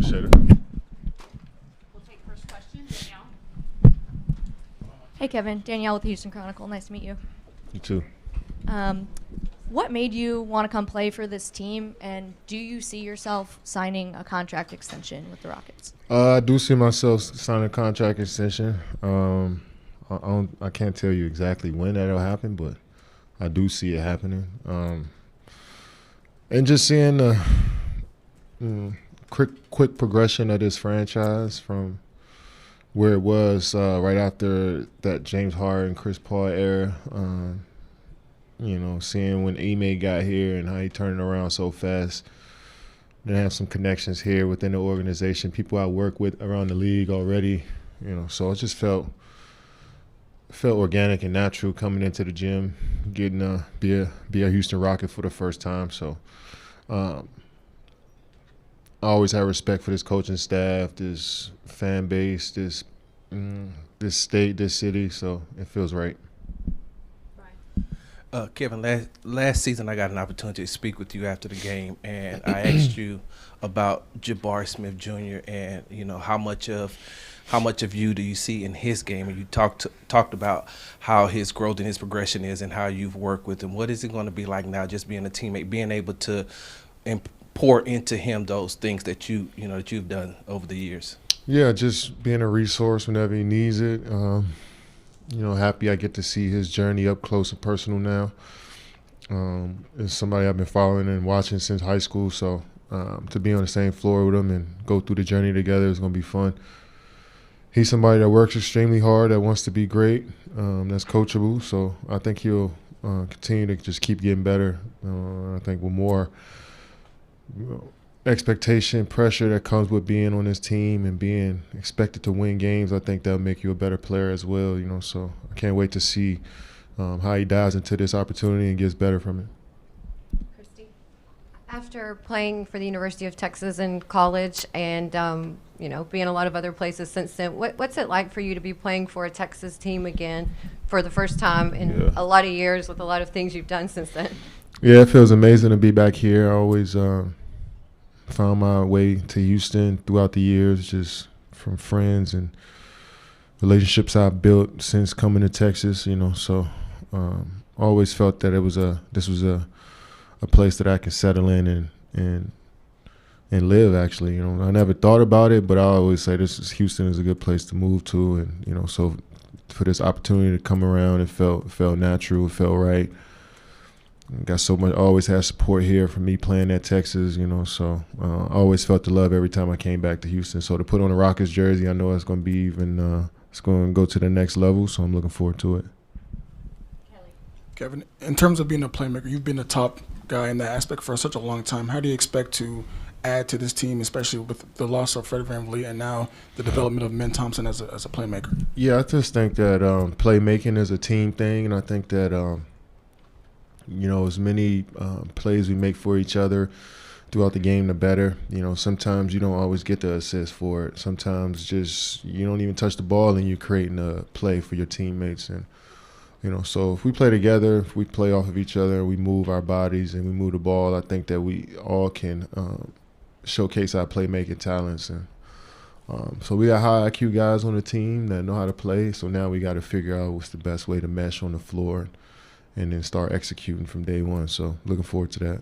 Appreciate it. We'll take first question, Danielle. Hey, Kevin. Danielle with the Houston Chronicle. Nice to meet you. You too. What made you want to come play for this team, and do you see yourself signing a contract extension with the Rockets? I do see myself signing a contract extension. I can't tell you exactly when that'll happen, but I do see it happening. And just seeing the quick progression of this franchise from where it was right after that James Harden, Chris Paul era. Seeing when Ime got here and how he turned it around so fast. Then have some connections here within the organization, people I work with around the league already. So it just felt organic and natural coming into the gym, getting be a Houston Rocket for the first time. So I always have respect for this coaching staff, this fan base, this state, this city. So it feels right. Kevin, last season I got an opportunity to speak with you after the game, and I asked you about Jabari Smith Jr. and how much of you do you see in his game, and you talked about how his growth and his progression is, and how you've worked with him. What is it going to be like now, just being a teammate, being able to pour into him those things that you've done over the years? Yeah, just being a resource whenever he needs it. Happy I get to see his journey up close and personal now. It's somebody I've been following and watching since high school, so to be on the same floor with him and go through the journey together is going to be fun. He's somebody that works extremely hard, that wants to be great, that's coachable, so I think he'll continue to just keep getting better. I think with more expectation, pressure that comes with being on this team and being expected to win games, I think that'll make you a better player as well. So I can't wait to see how he dives into this opportunity and gets better from it. Christy, after playing for the University of Texas in college and being a lot of other places since then, what's it like for you to be playing for a Texas team again for the first time in a lot of years with a lot of things you've done since then? Yeah, it feels amazing to be back here. I always found my way to Houston throughout the years, just from friends and relationships I've built since coming to Texas. So always felt that this was a place that I could settle in and live. Actually, I never thought about it, but I always say Houston is a good place to move to, and so for this opportunity to come around, it felt natural, it felt right. Got so much, always had support here from me playing at Texas, so I always felt the love every time I came back to Houston. So to put on a Rockets jersey, I know it's going to be it's going to go to the next level, so I'm looking forward to it. Kelly. Kevin, in terms of being a playmaker, you've been a top guy in that aspect for such a long time. How do you expect to add to this team, especially with the loss of Fred VanVleet and now the development of Men Thompson as a playmaker? Yeah, I just think that playmaking is a team thing, and I think that as many plays we make for each other throughout the game, the better. Sometimes you don't always get the assist for it. Sometimes just you don't even touch the ball and you're creating a play for your teammates. And, so if we play together, if we play off of each other, we move our bodies and we move the ball, I think that we all can showcase our playmaking talents. And so we got high IQ guys on the team that know how to play. So now we got to figure out what's the best way to mesh on the floor and then start executing from day one. So looking forward to that.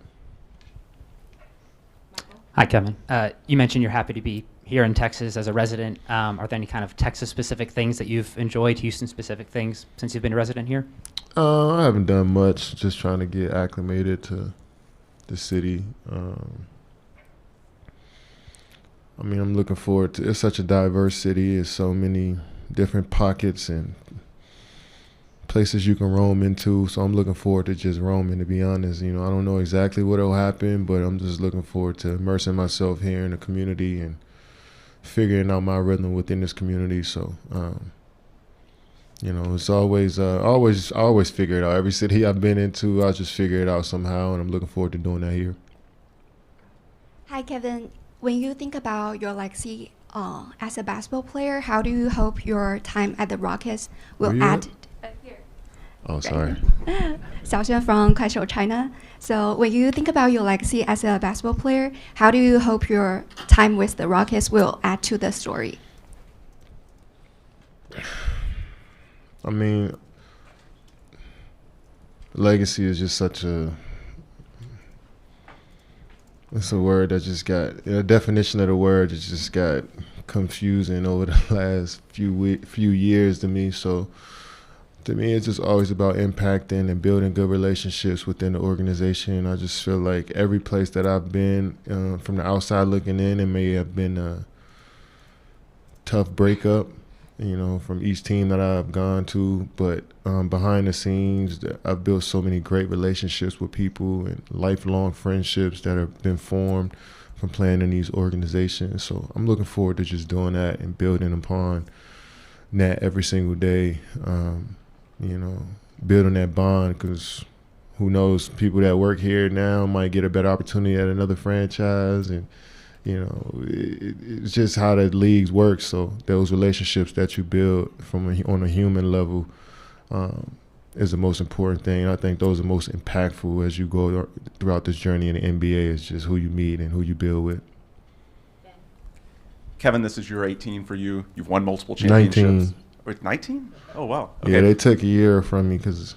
Hi, Kevin. You mentioned you're happy to be here in Texas as a resident. Are there any kind of Texas-specific things that you've enjoyed, Houston-specific things, since you've been a resident here? I haven't done much, just trying to get acclimated to the city. I'm looking forward to it's such a diverse city. There's so many different pockets and places you can roam into, so I'm looking forward to just roaming, to be honest. I don't know exactly what will happen, but I'm just looking forward to immersing myself here in the community and figuring out my rhythm within this community. So, it's always I always figure it out. Every city I've been into, I just figure it out somehow, and I'm looking forward to doing that here. Hi, Kevin. When you think about your legacy as a basketball player, how do you hope your time at the Rockets will add? Oh, sorry. Xiaoxuan from Kuaishou, China. So when you think about your legacy as a basketball player, how do you hope your time with the Rockets will add to the story? I mean, legacy is just such a, it's a word that just got, the definition of the word just got confusing over the last few years to me. So to me, it's just always about impacting and building good relationships within the organization. I just feel like every place that I've been, from the outside looking in, it may have been a tough breakup, you know, from each team that I've gone to, but behind the scenes, I've built so many great relationships with people and lifelong friendships that have been formed from playing in these organizations. So I'm looking forward to just doing that and building upon that every single day, you know, building that bond, because who knows, people that work here now might get a better opportunity at another franchise, and you know, it's just how the leagues work. So those relationships that you build on a human level is the most important thing. I think those are most impactful as you go throughout this journey in the NBA, is just who you meet and who you build with. Kevin, this is year 18 for you. You've won multiple championships. 19. Wait, 19? Oh, wow. Okay. Yeah, they took a year from me because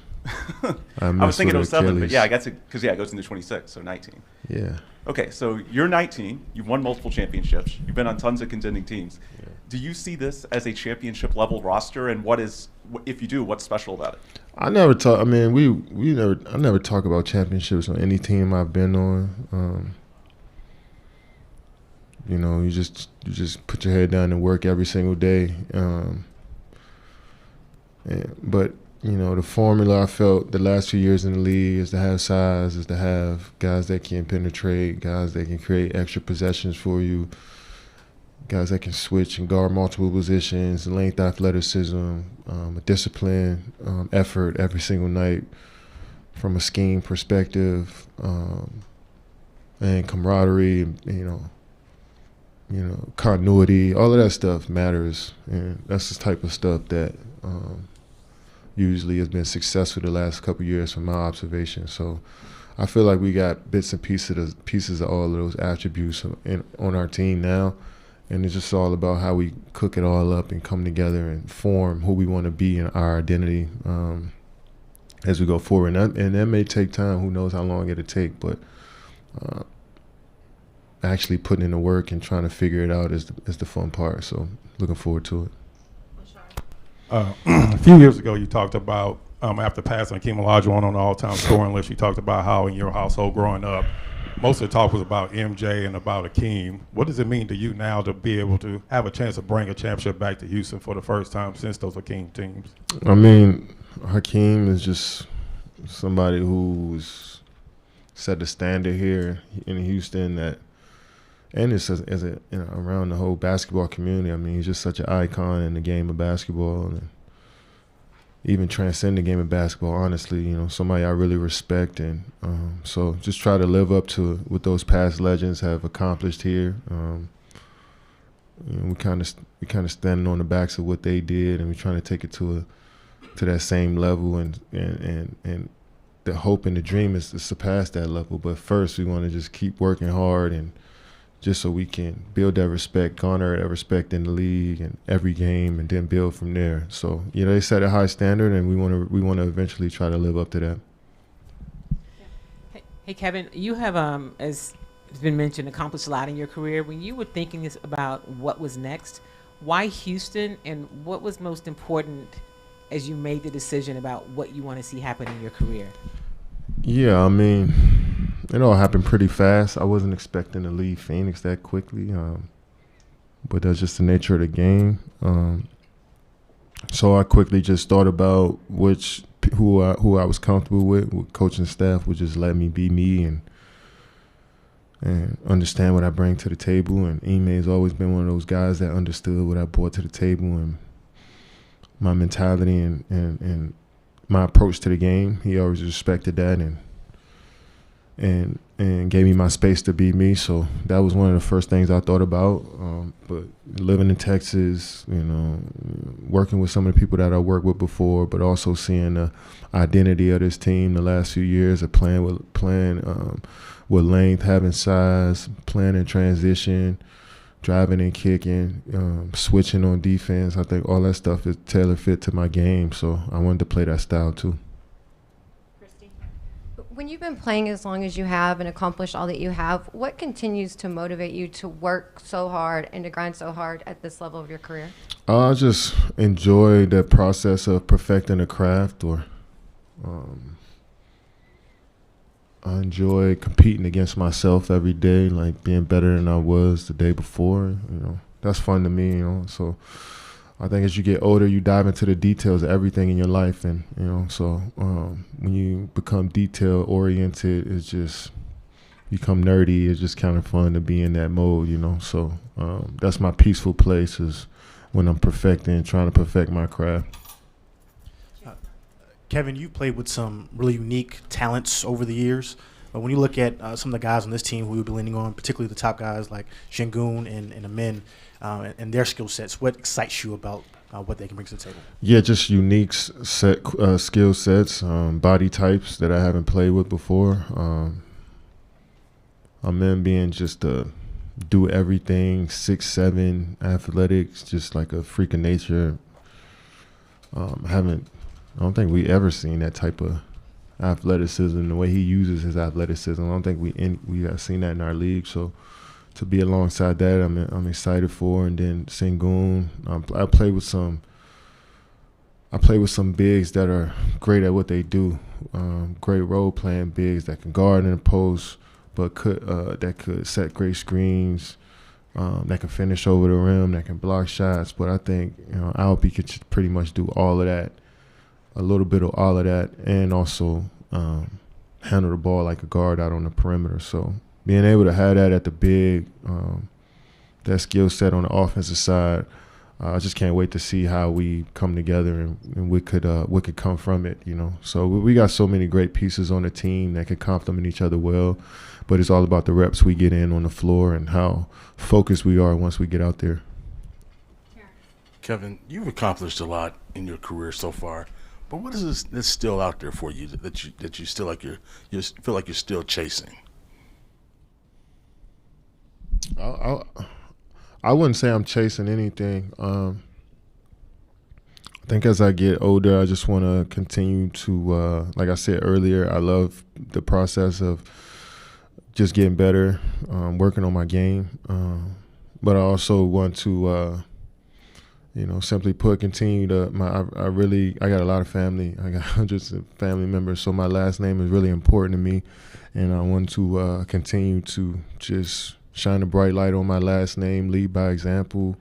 I was thinking with 07, but Achilles. yeah, I guess because it goes into 26, so 19. Yeah. Okay, so you're 19. You've won multiple championships. You've been on tons of contending teams. Yeah. Do you see this as a championship level roster? And what is, if you do, what's special about it? I never talk. I mean, I never talk about championships on any team I've been on. You know, you just put your head down and work every single day. But you know, the formula I felt the last few years in the league is to have size, is to have guys that can penetrate, guys that can create extra possessions for you, guys that can switch and guard multiple positions, length, athleticism, discipline, effort every single night from a scheme perspective, and camaraderie, you know, continuity, all of that stuff matters, and that's the type of stuff that usually has been successful the last couple of years from my observation. So I feel like we got bits and pieces of all of those attributes on our team now, and it's just all about how we cook it all up and come together and form who we want to be and our identity as we go forward. And that may take time. Who knows how long it'll take, but actually putting in the work and trying to figure it out is the fun part. So looking forward to it. A few years ago, you talked about, after passing Akeem Olajuwon on the all-time scoring list, you talked about how in your household growing up, most of the talk was about MJ and about Akeem. What does it mean to you now to be able to have a chance to bring a championship back to Houston for the first time since those Akeem teams? I mean, Hakeem is just somebody who's set the standard here in Houston, that, and it's around the whole basketball community. I mean, he's just such an icon in the game of basketball, and even transcend the game of basketball, honestly. You know, somebody I really respect, and so just try to live up to what those past legends have accomplished here. You know, we kind of standing on the backs of what they did, and we're trying to take it to that same level, and the hope and the dream is to surpass that level. But first, we want to just keep working hard, and just so we can build that respect, garner that respect in the league and every game, and then build from there. So, you know, they set a high standard, and we want to eventually try to live up to that. Hey, Kevin, you have, as has been mentioned, accomplished a lot in your career. When you were thinking about what was next, why Houston, and what was most important as you made the decision about what you want to see happen in your career? Yeah, I mean, it all happened pretty fast. I wasn't expecting to leave Phoenix that quickly, but that's just the nature of the game. So I quickly just thought about who I was comfortable with coaching staff would just let me be me and understand what I bring to the table. And Ime has always been one of those guys that understood what I brought to the table and my mentality and my approach to the game. He always respected that, and and gave me my space to be me. So that was one of the first things I thought about. But living in Texas, working with some of the people that I worked with before, but also seeing the identity of this team the last few years of playing with length, having size, playing in transition, driving and kicking, switching on defense. I think all that stuff is tailor fit to my game. So I wanted to play that style too. When you've been playing as long as you have and accomplished all that you have, what continues to motivate you to work so hard and to grind so hard at this level of your career? I just enjoy the process of perfecting the craft, or I enjoy competing against myself every day, like being better than I was the day before. That's fun to me, So I think as you get older, you dive into the details of everything in your life, and so when you become detail oriented, it's just become nerdy. It's just kind of fun to be in that mode, So that's my peaceful place, is when I'm perfecting, trying to perfect my craft. Kevin, you played with some really unique talents over the years. But when you look at some of the guys on this team who you'll be leaning on, particularly the top guys like Sengun and the men, and their skill sets, what excites you about what they can bring to the table? Yeah, just unique skill sets, body types that I haven't played with before. Men being just a do everything, 6'7", athletics, just like a freak of nature. I don't think we ever seen that type of athleticism, the way he uses his athleticism. I don't think we have seen that in our league. So to be alongside that, I'm excited for. And then Sengun, I play with some bigs that are great at what they do. Great role playing bigs that can guard in the post, but that could set great screens. That can finish over the rim, that can block shots. But I think Albie could pretty much do all of that. A little bit of all of that, and also handle the ball like a guard out on the perimeter. So being able to have that at the big, that skill set on the offensive side, I just can't wait to see how we come together and what could come from it. So we got so many great pieces on the team that can complement each other well, but it's all about the reps we get in on the floor and how focused we are once we get out there. Kevin, you've accomplished a lot in your career so far. But what is this still out there for you that you still like you feel like you're still chasing? I wouldn't say I'm chasing anything. I think as I get older, I just want to continue to, like I said earlier, I love the process of just getting better, working on my game. But I also want to simply put, continue to I got a lot of family. I got hundreds of family members, so my last name is really important to me, and I want to continue to just shine a bright light on my last name, lead by example,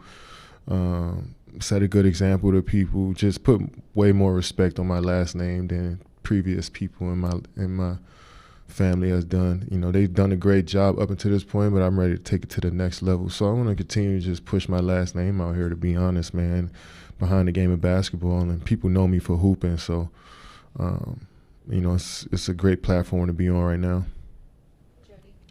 set a good example to people, just put way more respect on my last name than previous people in my family has done. They've done a great job up until this point, but I'm ready to take it to the next level. So I want to continue to just push my last name out here, to be honest, man, behind the game of basketball. And people know me for hooping. So, it's a great platform to be on right now.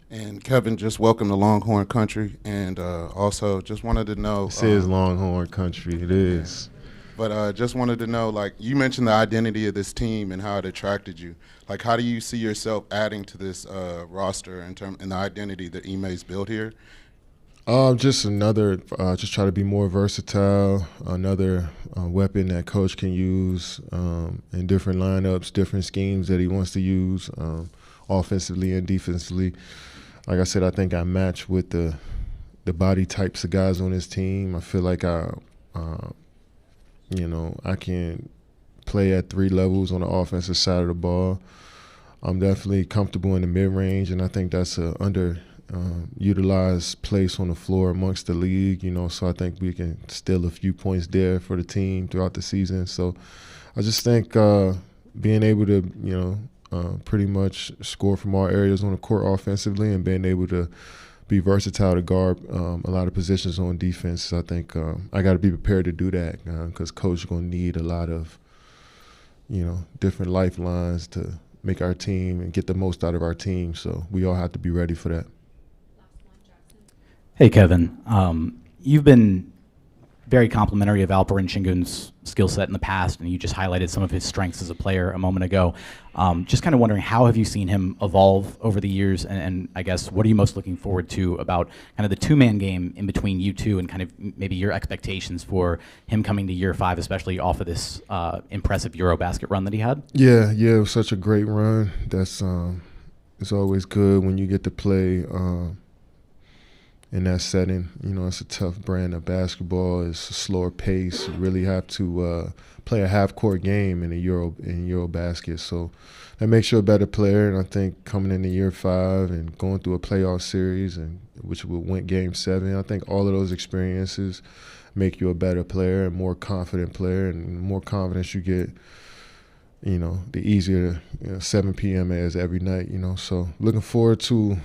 And Kevin, just welcome to Longhorn Country. And also just wanted to know. This is Longhorn Country. It is. But just wanted to know, like, you mentioned the identity of this team and how it attracted you. Like, how do you see yourself adding to this roster in the identity that Ime's built here? Just try to be more versatile, another weapon that coach can use in different lineups, different schemes that he wants to use, offensively and defensively. Like I said, I think I match with the body types of guys on this team. I feel like I can play at 3 levels on the offensive side of the ball. I'm definitely comfortable in the mid-range, and I think that's a utilized place on the floor amongst the league, so I think we can steal a few points there for the team throughout the season. So I just think being able to, pretty much score from all areas on the court offensively, and being able to be versatile to guard a lot of positions on defense. I think I got to be prepared to do that because coach is going to need a lot of, different lifelines to make our team and get the most out of our team. So we all have to be ready for that. Hey, Kevin. You've been very complimentary of Alperen Şengün's skill set in the past, and you just highlighted some of his strengths as a player a moment ago. Just kind of wondering, how have you seen him evolve over the years, and I guess what are you most looking forward to about kind of the two-man game in between you two, and kind of maybe your expectations for him coming to year 5, especially off of this impressive Eurobasket run that he had? Yeah, it was such a great run. That's it's always good when you get to play in that setting. You know, it's a tough brand of basketball. It's a slower pace. You really have to play a half-court game in Eurobasket. So that makes you a better player. And I think coming into year 5 and going through a playoff series, and which will win Game 7, I think all of those experiences make you a better player, a more confident player. And the more confidence you get, you know, the easier 7 p.m. is every night. You know, so looking forward to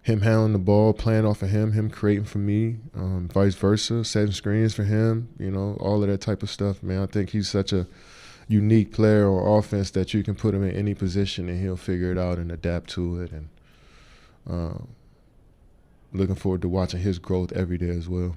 him handling the ball, playing off of him creating for me, vice versa, setting screens for him, you know, all of that type of stuff, man. I think he's such a unique player on offense that you can put him in any position and he'll figure it out and adapt to it. And looking forward to watching his growth every day as well.